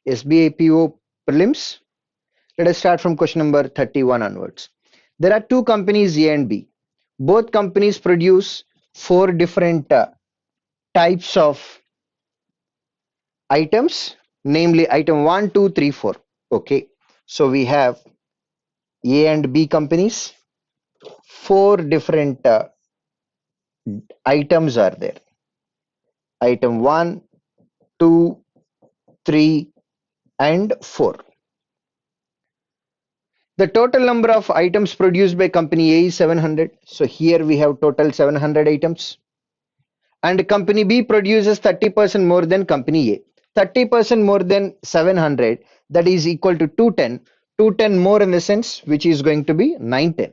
SBI PO prelims. Let us start from question number 31 onwards. There are two companies A and B. Both companies produce four different types of items, namely item 1, 2, 3, 4. Okay, so we have A and B companies. Four different items are there. Item 1, 2, 3, and 4. The total number of items produced by company A is 700. So here we have total 700 items. And company B produces 30% more than company A. 30% more than 700, that is equal to 210. 210 more in the sense which is going to be 910.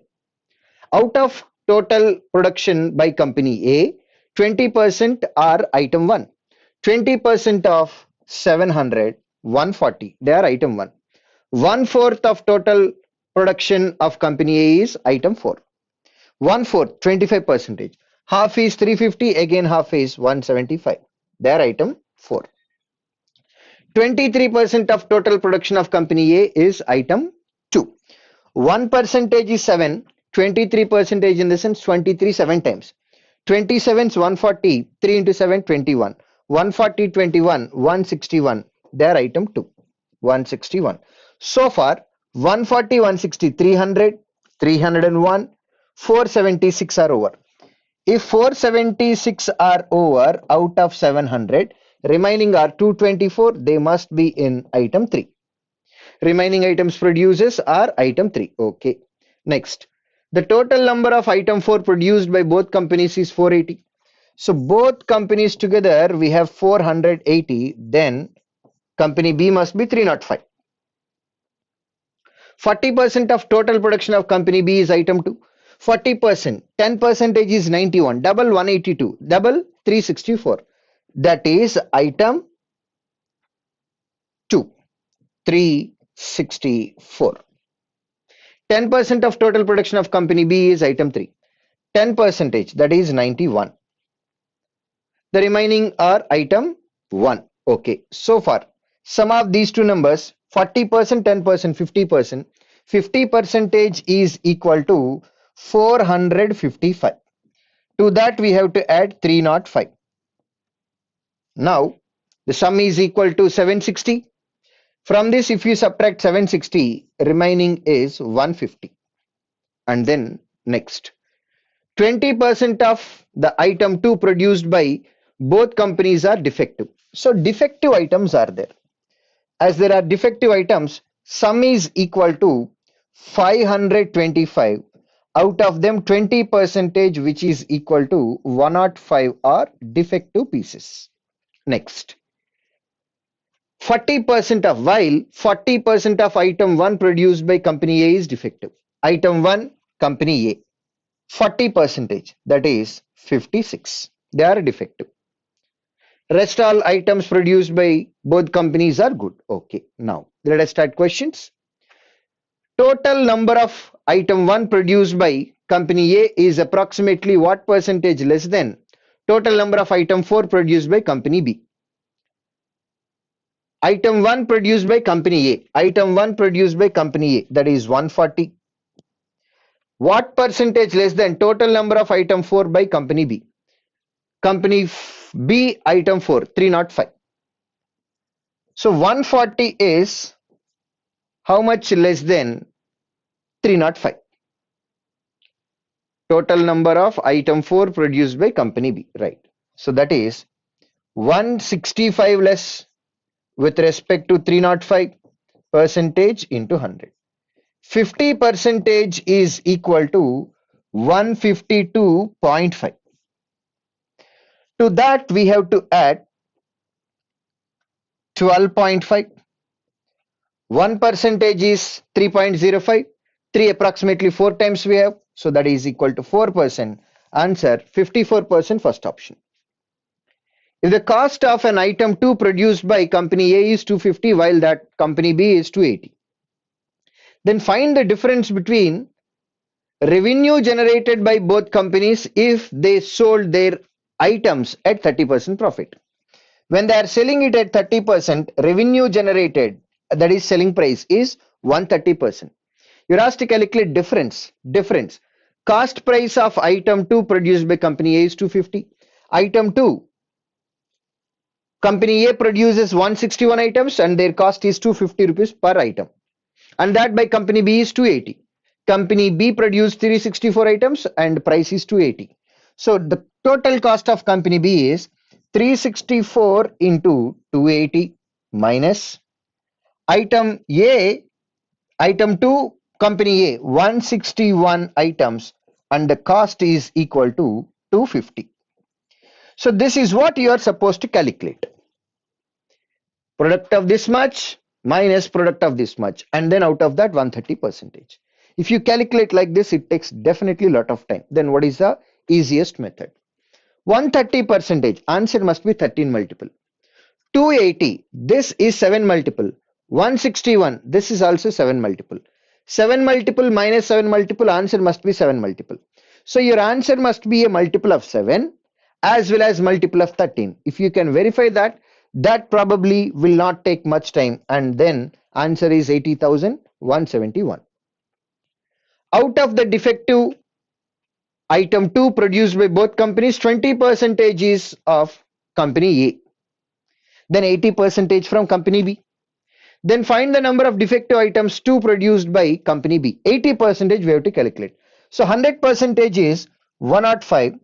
Out of total production by company A, 20% are item 1. 20% of 700, 140, they are item 1. 1/4 of total production of company A is item 4. 1/4, 25%. Half is 350, again half is 175. They are item 4. 23% of total production of company A is item 2. 1% is 7, 23% in the sense 23 7 times. 27 is 140, 3 into 7, 21. 140, 21, 161. They are item 2, 161. So far, 140, 160, 300, 301, 476 are over. If 476 are over out of 700, remaining are 224, they must be in item 3. Remaining items produces are item 3. Okay. Next, the total number of item 4 produced by both companies is 480. So both companies together we have 480, then company B must be 305. 40% of total production of company B is item 2. 40%, 10% is 91, double 182, double 364. That is item 2, 364. 10% of total production of company B is item 3. 10%, that is 91. The remaining are item 1. Okay, so far, sum of these two numbers, 40%, 10%, 50%. 50% is equal to 455. To that we have to add 305. Now, the sum is equal to 760. From this, if you subtract 760, remaining is 150. And then next, 20% of the item 2 produced by both companies are defective. So defective items are there. As there are defective items, sum is equal to 525. Out of them, 20%, which is equal to 105, are defective pieces. Next, 40% of, while 40% of item 1 produced by company A is defective. Item 1, company A, 40%, that is 56. They are defective. Rest all items produced by both companies are good. Okay, now let us start questions. Total number of item 1 produced by company A is approximately what percentage less than total number of item 4 produced by company B? Item 1 produced by company A. Item 1 produced by company A, that is 140. What percentage less than total number of item 4 by company B? Company B item 4, 305. So 140 is how much less than 305? Total number of item 4 produced by company B, right? So that is 165 less with respect to 305 percentage into 100. 50% is equal to 152.5. To that we have to add 12.5. 1% is 3.05. 3 approximately 4 times we have. So that is equal to 4%. Answer 54%, first option. If the cost of an item 2 produced by company A is 250 while that company B is 280, then find the difference between revenue generated by both companies if they sold their items at 30% profit. When they are selling it at 30%, revenue generated, that is selling price, is 130%. You're asked to calculate difference. Difference. Cost price of item 2 produced by company A is 250. Item 2, company A produces 161 items and their cost is 250 rupees per item. And that by company B is 280. Company B produced 364 items and price is 280. So the total cost of company B is 364 into 280 minus item A, item 2, company A, 161 items and the cost is equal to 250. So this is what you are supposed to calculate. Product of this much minus product of this much, and then out of that 130%. If you calculate like this, it takes definitely a lot of time. Then what is the easiest method? 130%, answer must be 13 multiple. 280, this is 7 multiple. 161, this is also 7 multiple. 7 multiple minus 7 multiple, answer must be 7 multiple. So your answer must be a multiple of 7 as well as multiple of 13. If you can verify that, that probably will not take much time, and then answer is 80,171. Out of the defective item 2 produced by both companies, 20% is of company A, then 80% from company B. Then find the number of defective items 2 produced by company B. 80% we have to calculate. So 100% is 105,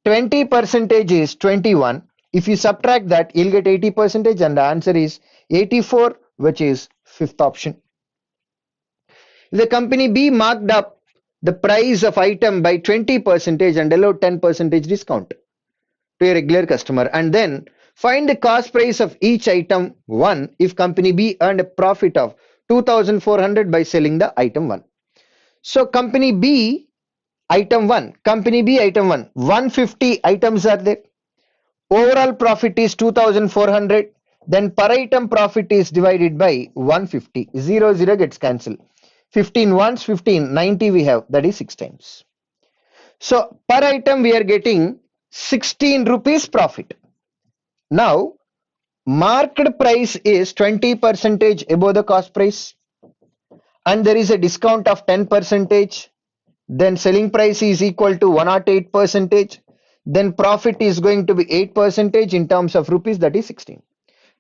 20% is 21. If you subtract that, you'll get 80% and the answer is 84, which is fifth option. The company B marked up the price of item by 20% and allowed 10% discount to a regular customer, and then find the cost price of each item 1 if company B earned a profit of 2,400 by selling the item 1. So company B item 1, company B item 1, 150 items are there. Overall profit is 2,400. Then per item profit is divided by 150. 0, 0 gets cancelled. 15 once, 15, 90 we have, that is 6 times. So per item we are getting 16 rupees profit. Now marked price is 20% above the cost price and there is a discount of 10%. Then selling price is equal to 108%. Then profit is going to be 8% in terms of rupees, that is 16.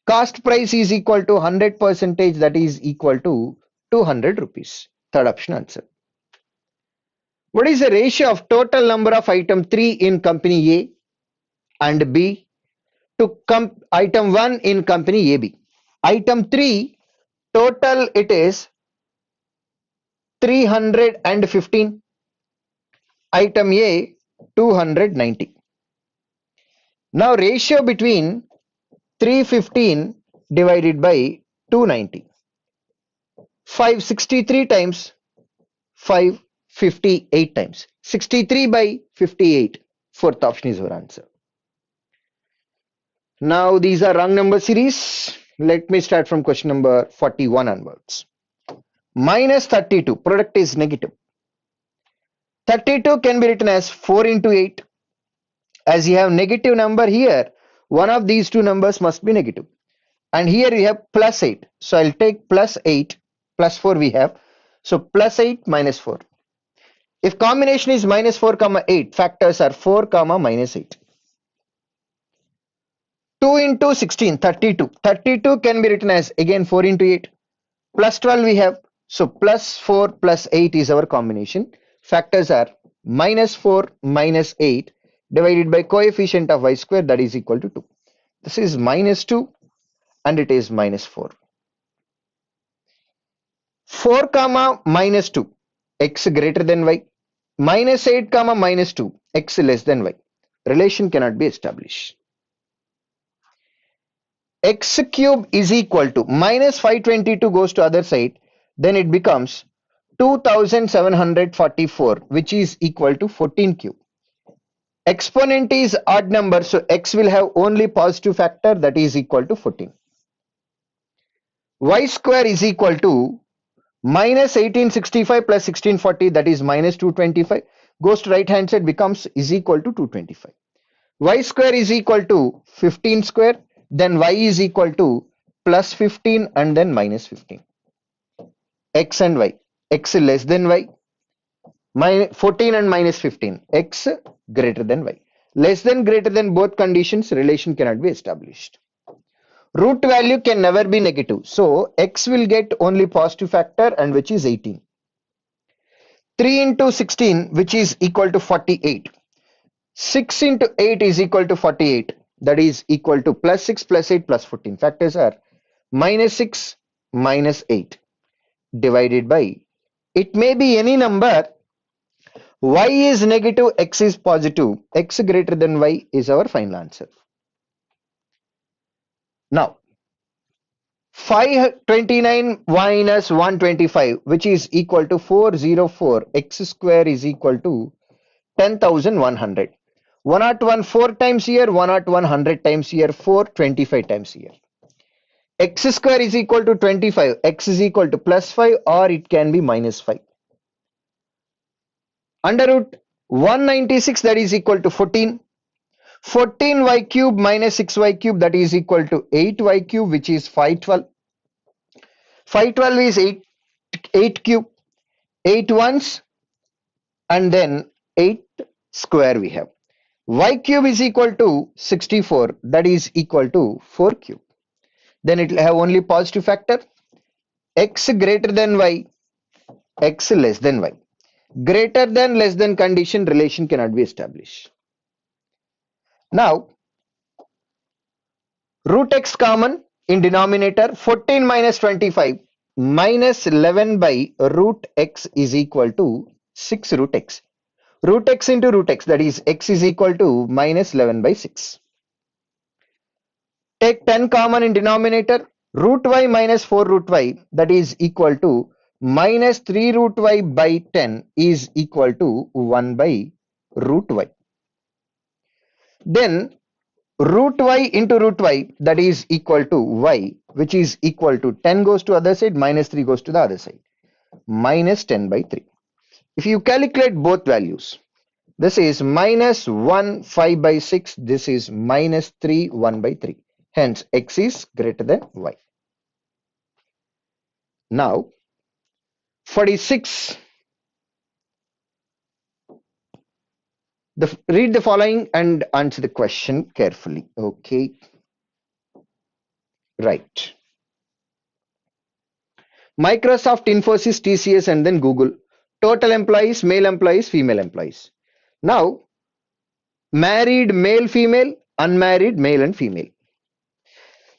Cost price is equal to 100%, that is equal to 200 rupees. Third option answer. What is the ratio of total number of item 3 in company A and B to item 1 in company AB? Item 3 total it is 315. Item A 290. Now ratio between 315 divided by 290. 563 times 558 times. 63 by 58. Fourth option is our answer. Now these are wrong number series. Let me start from question number 41 onwards. Minus 32. Product is negative. 32 can be written as 4 into 8. As you have negative number here, one of these two numbers must be negative. And here we have plus 8. So I'll take plus 8, plus 4 we have. So plus 8 minus 4. If combination is minus 4 comma 8, factors are 4 comma minus 8. 2 into 16, 32. 32 can be written as again 4 into 8. Plus 12 we have. So plus 4 plus 8 is our combination. Factors are minus 4 minus 8 divided by coefficient of y square, that is equal to 2. This is minus 2 and it is minus 4. 4 comma minus 2, x greater than y. Minus 8 comma minus 2, x less than y. Relation cannot be established. X cube is equal to minus 522 goes to other side, then it becomes 2744, which is equal to 14 cube. Exponent is odd number, so x will have only positive factor, that is equal to 14. Y square is equal to minus 1865 plus 1640, that is minus 225, goes to right hand side, becomes is equal to 225. Y square is equal to 15 square then y is equal to plus 15 and then minus 15. X and y. X less than y. 14 and minus 15. X greater than y. Less than greater than both conditions, relation cannot be established. Root value can never be negative. So x will get only positive factor, and which is 18. 3 into 16, which is equal to 48. 6 into 8 is equal to 48. That is equal to plus 6 plus 8 plus 14. Factors are minus 6 minus 8 divided by, it may be any number. Y is negative, x is positive. X greater than y is our final answer. Now, 529 minus 125, which is equal to 404. X square is equal to 10,100. 101 4 times here, 101 100 times here, 4 25 times here. X square is equal to 25. X is equal to plus 5, or it can be minus 5. Under root 196, that is equal to 14. 14y cube minus 6y cube, that is equal to 8y cube, which is 512. 512 is 8 cube. 8 ones and then 8 square we have. Y cube is equal to 64, that is equal to 4 cube. Then it will have only positive factor. X greater than y, x less than y. Greater than less than condition, relation cannot be established. Now, root x common in denominator. 14 minus 25 minus 11 by root x is equal to 6 root x. Root x into root x, that is x is equal to minus 11 by 6. Take 10 common in denominator. Root y minus 4 root y, that is equal to minus 3 root y by 10 is equal to 1 by root y. Then root y into root y, that is equal to y, which is equal to 10 goes to other side, minus 3 goes to the other side. Minus 10 by 3. If you calculate both values, this is minus 1 5 by 6, this is minus 3 1 by 3. Hence x is greater than y. Now 46. Read the following and answer the question carefully. Okay. Right. Microsoft, Infosys, TCS, and then Google. Total employees, male employees, female employees. Now, married male, female, unmarried male and female.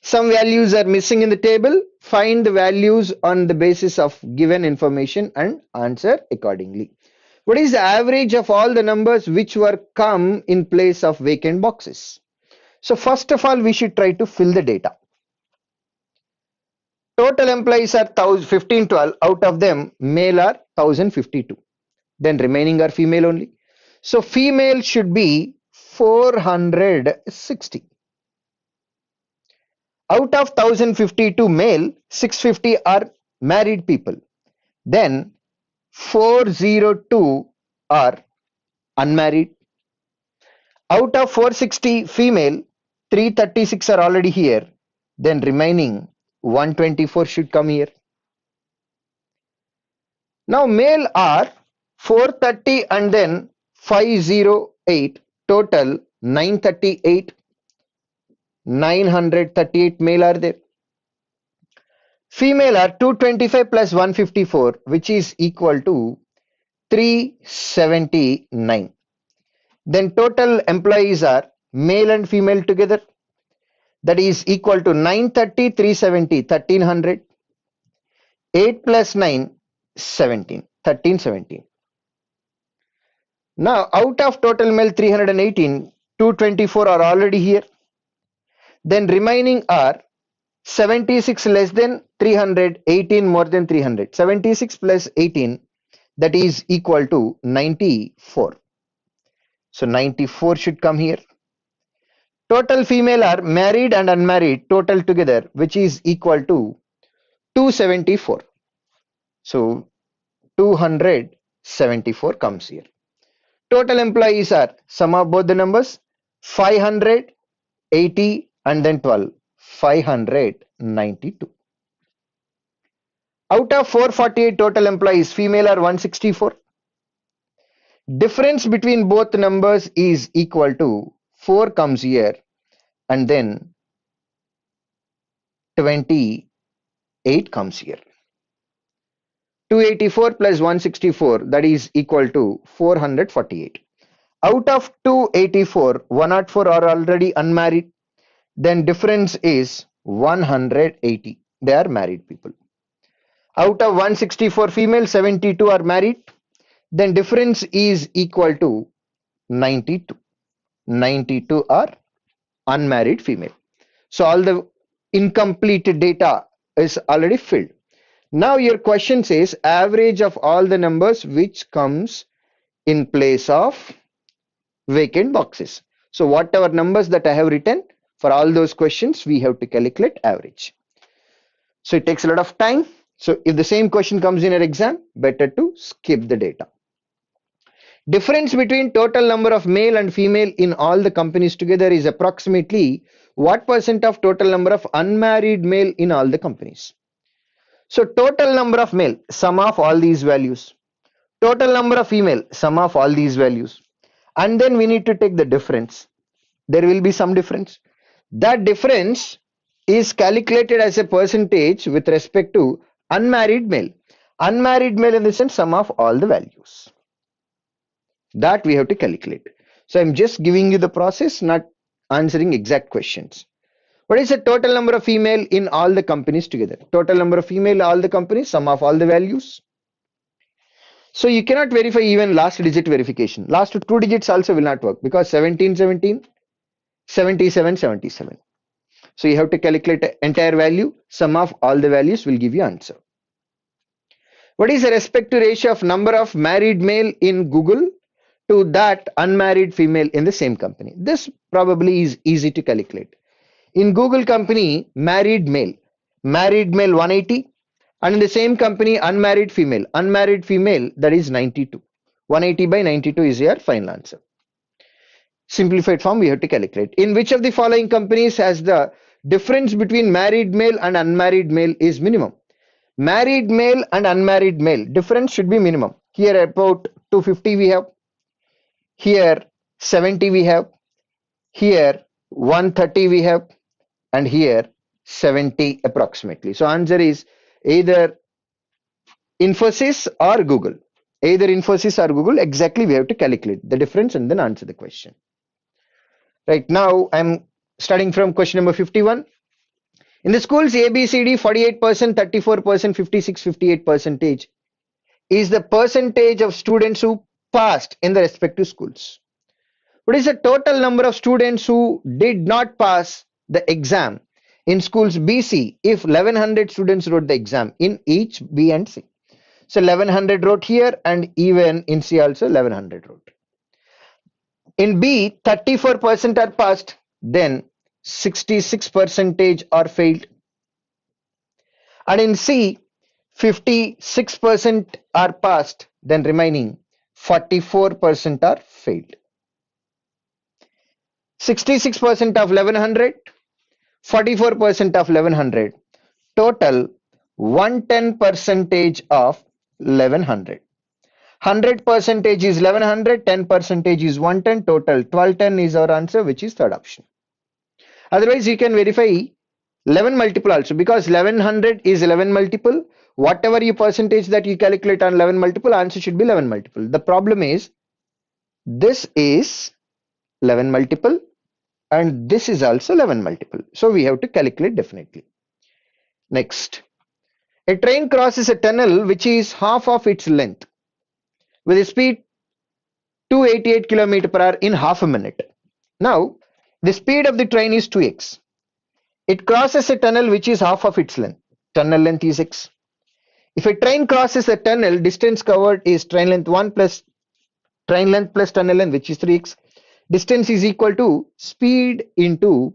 Some values are missing in the table. Find the values on the basis of given information and answer accordingly. What is the average of all the numbers which were come in place of vacant boxes? So first of all, we should try to fill the data. Total employees are 1512. Out of them, male are 1052. Then remaining are female only. So female should be 460. Out of 1052 male, 650 are married people. Then 402 are unmarried. Out of 460 female, 336 are already here. Then remaining 124 should come here. Now male are 430 and then 508, total 938. 938 male are there. Female are 225 plus 154, which is equal to 379. Then total employees are male and female together, that is equal to 930, 370, 1300. 8 plus 9, 17, 1317. Now out of total male 318, 224 are already here. Then remaining are 76 less than 300, 18 more than 300. 76 plus 18, that is equal to 94. So 94 should come here. Total female are married and unmarried total together, which is equal to 274. So 274 comes here. Total employees are, sum of both the numbers, 500, 80 and then 12. 592. Out of 448 total employees, female are 164. Difference between both numbers is equal to 4 comes here and then 28 comes here. 284 plus 164, that is equal to 448. Out of 284, 104 are already unmarried. Then difference is 180. They are married people. Out of 164 female, 72 are married. Then difference is equal to 92. 92 are unmarried female. So all the incomplete data is already filled. Now your question says average of all the numbers which comes in place of vacant boxes. So whatever numbers that I have written for all those questions, we have to calculate average. So it takes a lot of time. So if the same question comes in an exam, better to skip the data. Difference between total number of male and female in all the companies together is approximately what percent of total number of unmarried male in all the companies. So total number of male, sum of all these values. Total number of female, sum of all these values. And then we need to take the difference. There will be some difference. That difference is calculated as a percentage with respect to unmarried male. Unmarried male in the sense sum of all the values. That we have to calculate. So I'm just giving you the process, not answering exact questions. What is the total number of female in all the companies together? Total number of female all the companies, sum of all the values. So you cannot verify even last digit verification. Last two digits also will not work because 17, 17, 77, 77. So you have to calculate the entire value. Sum of all the values will give you answer. What is the respective ratio of number of married male in Google to that unmarried female in the same company? This probably is easy to calculate. In Google company, married male 180, and in the same company, unmarried female that is 92. 180 by 92 is your final answer. Simplified form we have to calculate. In which of the following companies has the difference between married male and unmarried male is minimum? Married male and unmarried male difference should be minimum. Here about 250 we have, here 70 we have, here 130 we have, and here 70 approximately. So answer is either Infosys or Google. Either Infosys or Google. Exactly we have to calculate the difference and then answer the question. Right now I'm starting from question number 51. In the schools ABCD, 48%, 34%, 56, 58% is the percentage of students who passed in the respective schools. What is the total number of students who did not pass the exam in schools BC if 1100 students wrote the exam in each B and C? So 1100 wrote here, and even in C also 1100 wrote. In B, 34% are passed, then 66% are failed. And in C, 56% are passed, then remaining 44% are failed. 66% of 1100, 44% of 1100, total 110% of 1100. 100% is 1100, 10% is 110, total 1210 is our answer, which is third option. Otherwise, you can verify 11 multiple also, because 1100 is 11 multiple. Whatever you percentage that you calculate on 11 multiple, answer should be 11 multiple. The problem is this is 11 multiple and this is also 11 multiple. So we have to calculate definitely. Next, a train crosses a tunnel which is half of its length with a speed 288 km per hour in half a minute. Now, the speed of the train is 2x. It crosses a tunnel which is half of its length. Tunnel length is x. If a train crosses a tunnel, distance covered is train length 1 plus train length plus tunnel length, which is 3x. Distance is equal to speed into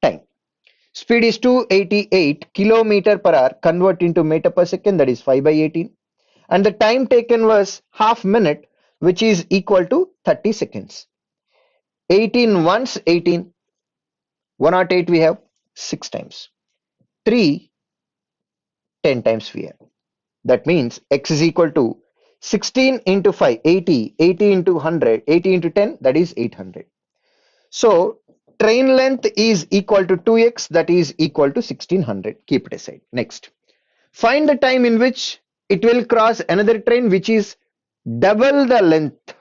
time. Speed is 288 km per hour, convert into meter per second, that is 5 by 18. And the time taken was half minute, which is equal to 30 seconds. 18 once 18. 108 we have 6 times. 3, 10 times we have. That means x is equal to 16 into 5, 80, 80 into 100, 80 into 10, that is 800. So train length is equal to 2x, that is equal to 1600. Keep it aside. Next, find the time in which it will cross another train which is double the length.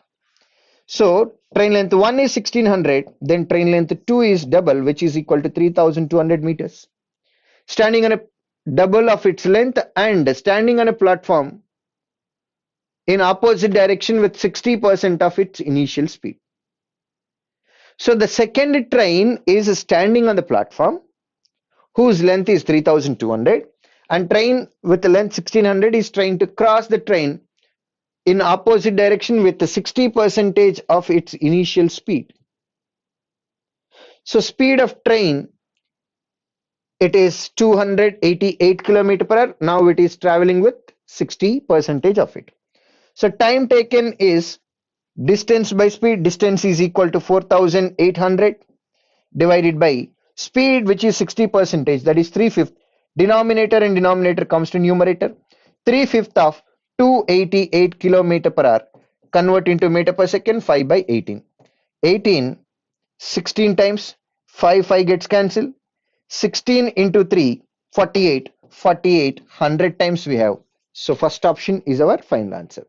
So train length 1 is 1600, then train length 2 is double, which is equal to 3200 meters. Standing on a double of its length and standing on a platform in opposite direction with 60% of its initial speed. So the second train is standing on the platform whose length is 3200, and train with the length 1600 is trying to cross the train in opposite direction with the 60% of its initial speed. So speed of train, it is 288 km per hour. Now it is traveling with 60% of it. So time taken is distance by speed. Distance is equal to 4800 divided by speed, which is 60%, that is 3/5. Denominator and denominator comes to numerator. 3/5 of 288 km per hour. Convert into meter per second. 5 by 18. 18, 16 times. 5 gets cancelled. 16 into 3, 48. 48, 100 times we have. So first option is our final answer.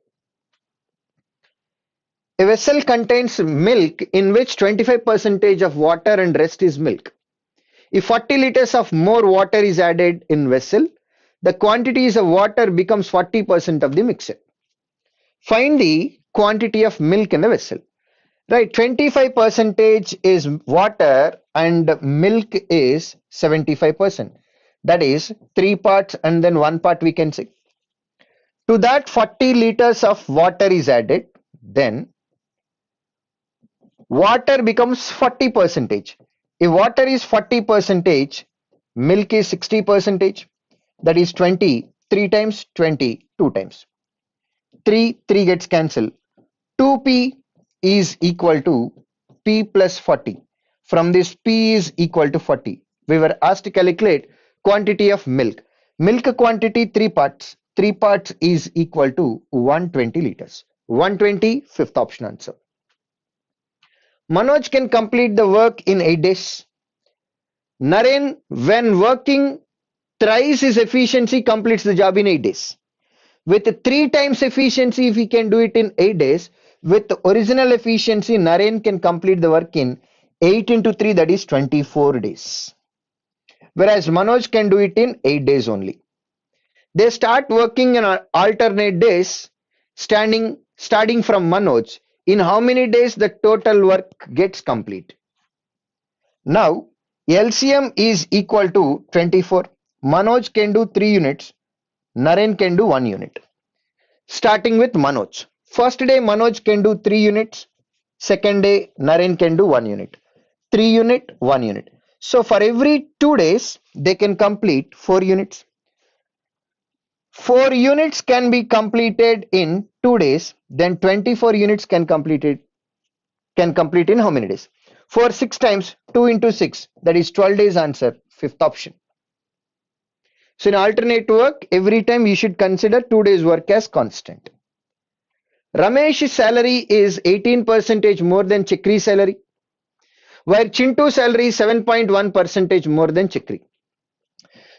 A vessel contains milk in which 25% of water and rest is milk. If 40 liters of more water is added in vessel, the quantities of water becomes 40% of the mixture. Find the quantity of milk in the vessel. Right, 25% is water and milk is 75%. That is 3 parts and then 1 part we can say. To that 40 liters of water is added, then water becomes 40%. If water is 40%, milk is 60%. That is 20. 3 times 20, 2 times. 3 gets cancelled. 2p is equal to p plus 40. From this, p is equal to 40. We were asked to calculate quantity of milk. Milk quantity 3 parts. 3 parts is equal to 120 liters. 120, fifth option answer. Manoj can complete the work in 8 days. Naren, when working thrice his efficiency, completes the job in 8 days. With 3 times efficiency, if he can do it in 8 days, with original efficiency, Naren can complete the work in 8 into 3, that is 24 days. Whereas Manoj can do it in 8 days only. They start working in alternate days, starting from Manoj. In how many days the total work gets complete? Now, LCM is equal to 24. Manoj can do 3 units. Naren can do 1 unit. Starting with Manoj. First day Manoj can do 3 units. Second day Naren can do 1 unit. 3 unit, 1 unit. So for every 2 days they can complete 4 units. 4 units can be completed in 2 days. Then 24 units can complete in how many days? 4 6 times 2 into 6, that is 12 days answer, fifth option. So in alternate work, every time you should consider 2 days work as constant. Ramesh's salary is 18% more than Chakri's salary, where Chintu's salary is 7.1% more than Chakri.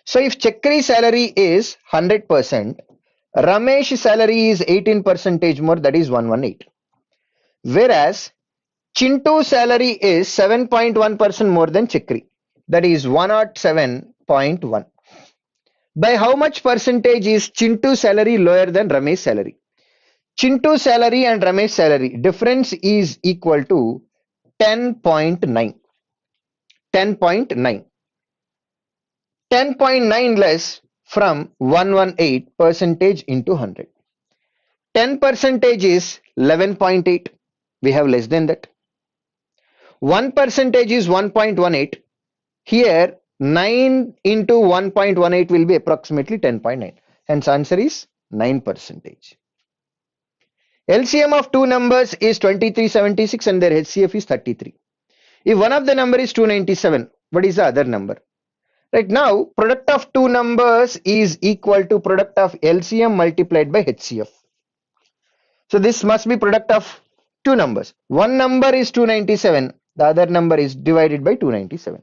So if Chakri's salary is 100%, Ramesh's salary is 18% more, that is 118. Whereas Chintu's salary is 7.1% more than Chakri, that is 107.1. By how much percentage is Chintu's salary lower than Ramesh's salary? Chintu's salary and Ramesh's salary difference is equal to 10.9. 10.9. 10.9 less from 118% into 100. 10% is 11.8. We have less than that. 1% is 1.18. Here 9 into 1.18 will be approximately 10.9. Hence answer is 9%. LCM of two numbers is 2376 and their HCF is 33. If one of the number is 297, What is the other number? Right now, product of two numbers is equal to product of LCM multiplied by HCF. So this must be product of two numbers. One number is 297. The other number is divided by 297.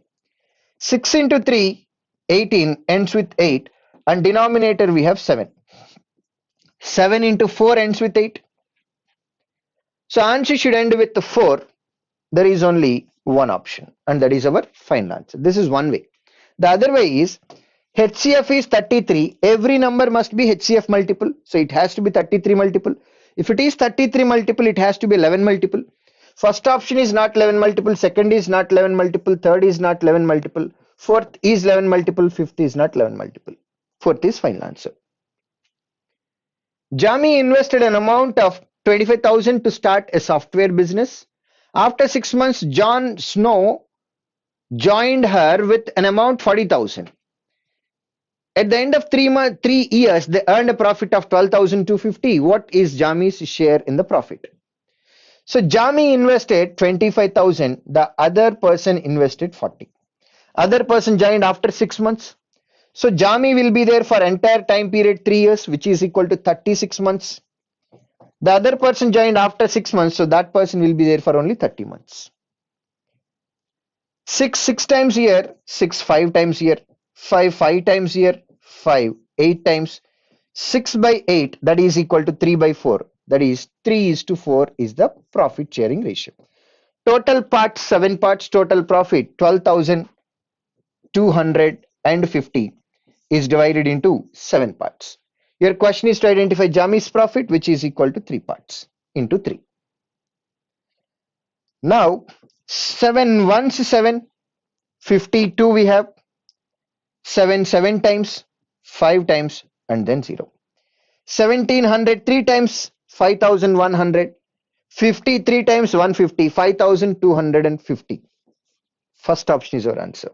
6 into 3, 18 ends with 8, and denominator we have 7. 7 into 4 ends with 8. So answer should end with the 4. There is only one option, and that is our final answer. This is one way. The other way is HCF is 33. Every number must be HCF multiple. So it has to be 33 multiple. If it is 33 multiple, it has to be 11 multiple. First option is not 11 multiple. Second is not 11 multiple. Third is not 11 multiple. Fourth is 11 multiple. Fifth is not 11 multiple. Fourth is final answer. Jami invested an amount of 25,000 to start a software business. After 6 months, John Snow joined her with an amount 40,000. At the end of 3 years, they earned a profit of 12,250. What is Jami's share in the profit? So Jami invested 25,000. The other person invested 40. Other person joined after 6 months. So Jami will be there for entire time period 3 years, which is equal to 36 months. The other person joined after 6 months, so that person will be there for only 30 months. 6 times year, 6 5 times year, 5 times year, 5 8 times. 6 by 8, that is equal to 3 by 4. That is 3:4 is the profit sharing ratio. Total parts, 7 parts, total profit 12,250 is divided into 7 parts. Your question is to identify Jami's profit, which is equal to 3 parts into 3. Now 7 ones 7, 52 we have. 7 times, 5 times, and then 0. 1700 3 times, 5100. 53 times 150, 5250. First option is our answer.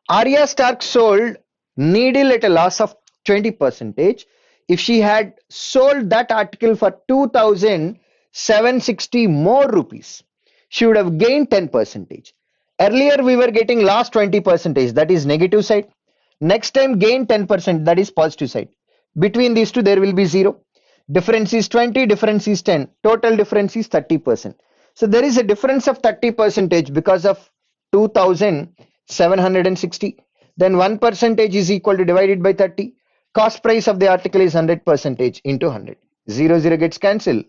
Arya Stark sold needle at a loss of 20%. If she had sold that article for 2,760 more rupees, she would have gained 10%. Earlier we were getting lost 20%, that is negative side. Next time gain 10%, that is positive side. Between these two there will be 0. Difference is 20, difference is 10. Total difference is 30%. So there is a difference of 30% because of 2,760. Then 1% is equal to divided by 30. Cost price of the article is 100% into 100. 0 gets cancelled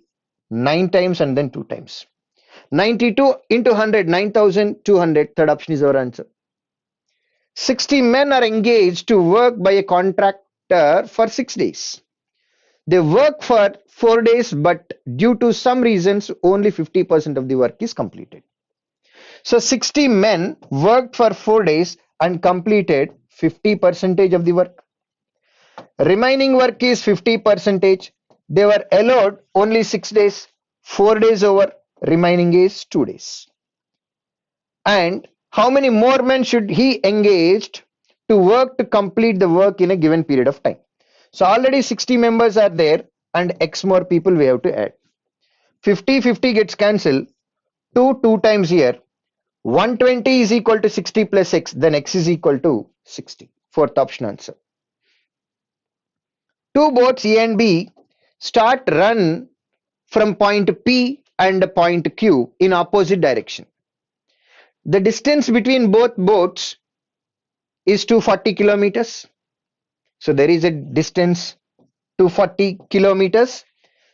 9 times and then 2 times. 92 into 100, 9,200. Third option is our answer. 60 men are engaged to work by a contractor for 6 days. They work for 4 days, but due to some reasons, only 50% of the work is completed. So 60 men worked for 4 days and completed 50% of the work. Remaining work is 50%. They were allowed only 6 days, 4 days over, remaining is 2 days. And how many more men should he engaged to work to complete the work in a given period of time? So already 60 members are there and X more people we have to add. 50 gets cancelled. 2 times here. 120 is equal to 60 plus X. Then X is equal to 60. Fourth option answer. Two boats A and B start run from point P and point Q in opposite direction. The distance between both boats is 240 kilometers. So there is a distance 240 kilometers.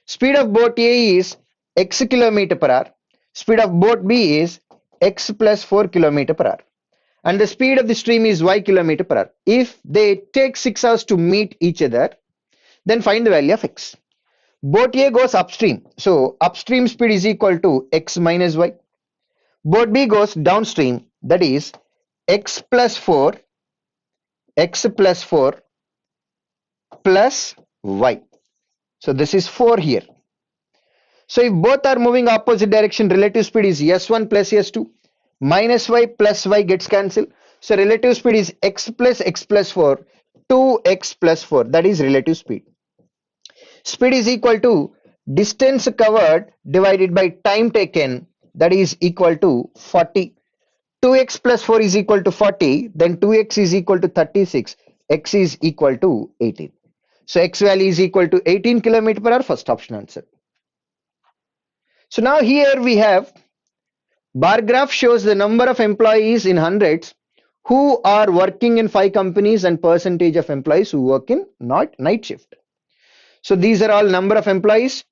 Speed of boat A is x kilometer per hour. Speed of boat B is x plus 4 kilometer per hour. And the speed of the stream is y kilometer per hour. If they take 6 hours to meet each other, then find the value of x. Boat A goes upstream. So upstream speed is equal to x minus y. Boat B goes downstream. That is x plus 4 plus y. So this is 4 here. So if both are moving opposite direction, relative speed is s1 plus s2. Minus y plus y gets cancelled. So relative speed is x plus 4, 2x plus 4. That is relative speed. Speed is equal to distance covered divided by time taken. That is equal to 40. 2x plus 4 is equal to 40, then 2x is equal to 36, x is equal to 18. So x value is equal to 18 km per hour, first option answer. So now here we have bar graph shows the number of employees in hundreds who are working in 5 companies and percentage of employees who work in night shift. So these are all number of employees: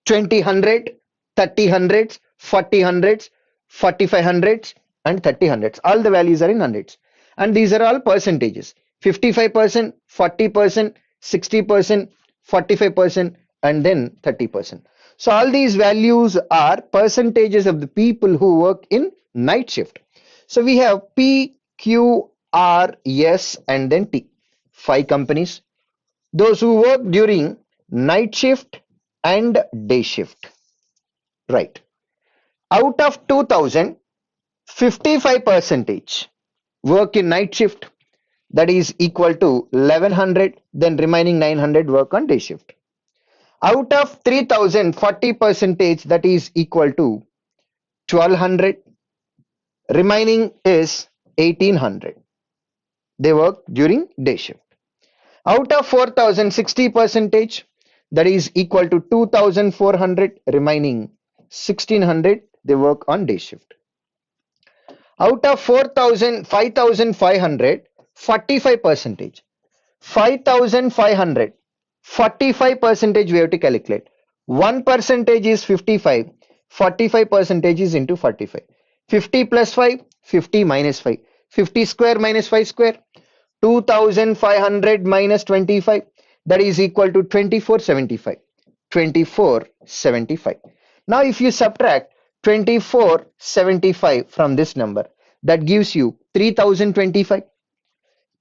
20 100, 30 hundreds, 40 hundreds, 45 hundreds, and 30 hundreds. All the values are in hundreds. And these are all percentages: 55%, 40%, 60%, 45%, and then 30%. So all these values are percentages of the people who work in night shift. So we have P, Q, R, S, and then T. 5 companies. Those who work during night shift and day shift. Right. Out of 2000, 55% work in night shift, that is equal to 1100, then remaining 900 work on day shift. Out of 3000, 40%, that is equal to 1200, remaining is 1800. They work during day shift. Out of 4000, 60%, that is equal to 2400, remaining 1600, they work on day shift. Out of 4000, 5500, 45%. 5500, 45% we have to calculate. 1% is 55, 45% is into 45. 50 plus 5, 50 minus 5. 50 square minus 5 square. 2500 minus 25, that is equal to 2475. 2475. Now if you subtract 2475 from this number, that gives you 3025.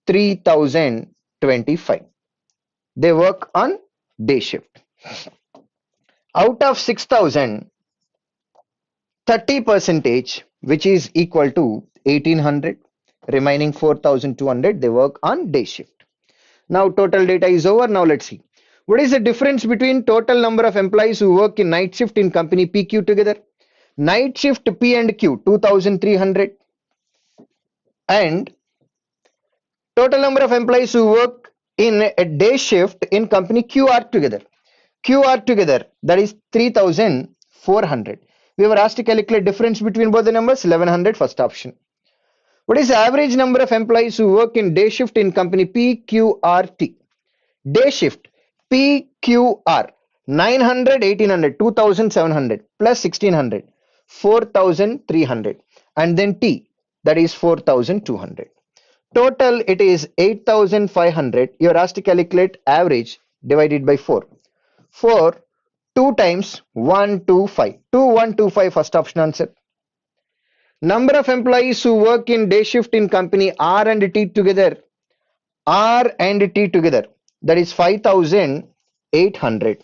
3025. They work on day shift. Out of 6000, 30%, which is equal to 1800, remaining 4200, they work on day shift. Now total data is over. Now let's see. What is the difference between total number of employees who work in night shift in company PQ together? Night shift P and Q 2300, and total number of employees who work in a day shift in company QR together. QR together, that is 3400. We were asked to calculate difference between both the numbers. 1100, first option. What is the average number of employees who work in day shift in company PQRT? Day shift PQR 900, 1800, 2700 plus 1600, 4300, and then T, that is 4200. Total it is 8500. You are asked to calculate average divided by 4. 4 2 times 125. 2125, first option answer. Number of employees who work in day shift in company R and T together. R and T together, that is 5800.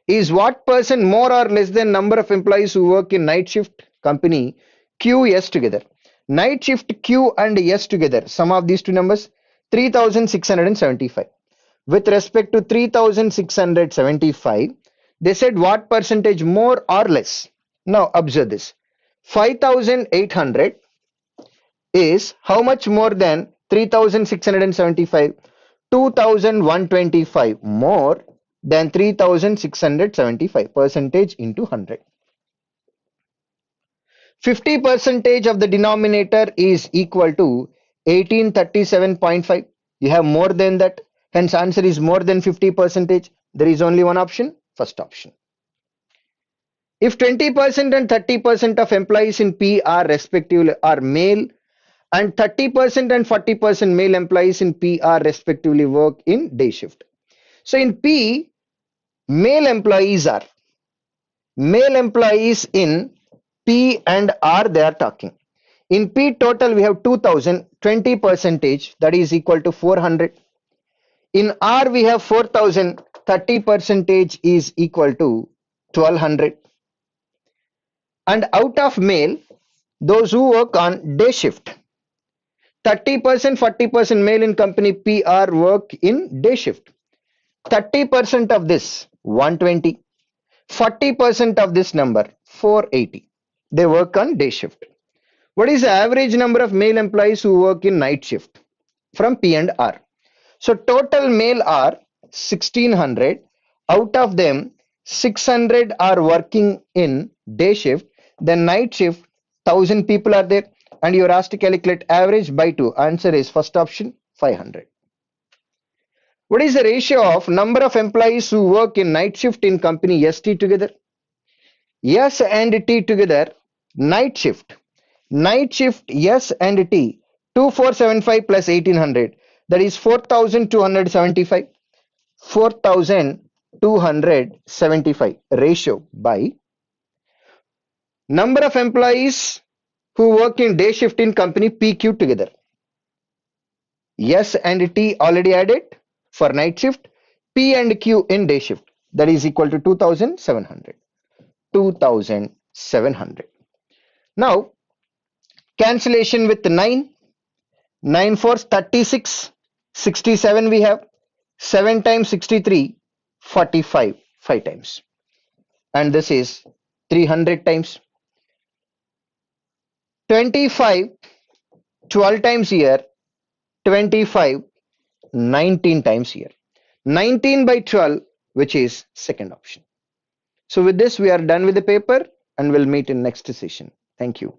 Is what person more or less than number of employees who work in night shift company QS together? Night shift Q and S together, sum of these two numbers, 3675. With respect to 3675, they said what percentage more or less? Now observe this. 5800 is how much more than 3675? 2125 more than 3675, percentage into 100. 50% of the denominator is equal to 1837.5. You have more than that, hence answer is more than 50%. There is only one option, first option. If 20% and 30% of employees in P are respectively are male, and 30% and 40% male employees in P are respectively work in day shift. So in P, male employees in P and R, they are talking. In P total we have 2000, 20%, that is equal to 400. In R we have 4000, 30% is equal to 1200. And out of male, those who work on day shift, 30%, 40% male in company PR work in day shift. 30% of this 120, 40% of this number 480. They work on day shift. What is the average number of male employees who work in night shift from P and R? So total male are 1600. Out of them, 600 are working in day shift. Then night shift, 1000 people are there. And you're asked to calculate average by 2. Answer is first option, 500. What is the ratio of number of employees who work in night shift in company ST together? S and T together, night shift. Night shift S and T, 2475 plus 1800, that is 4275. 4275 ratio by number of employees who work in day shift in company PQ together. S and T already added for night shift, P and Q in day shift, that is equal to 2700. 2700. Now cancellation with 9. 9 fours 36. 67 we have. 7 times 63, 45, 5 times. And this is 300 times. 25, 12 times here. 25, 19 times here. 19 by 12, which is second option. So with this, we are done with the paper and we'll meet in next session. Thank you.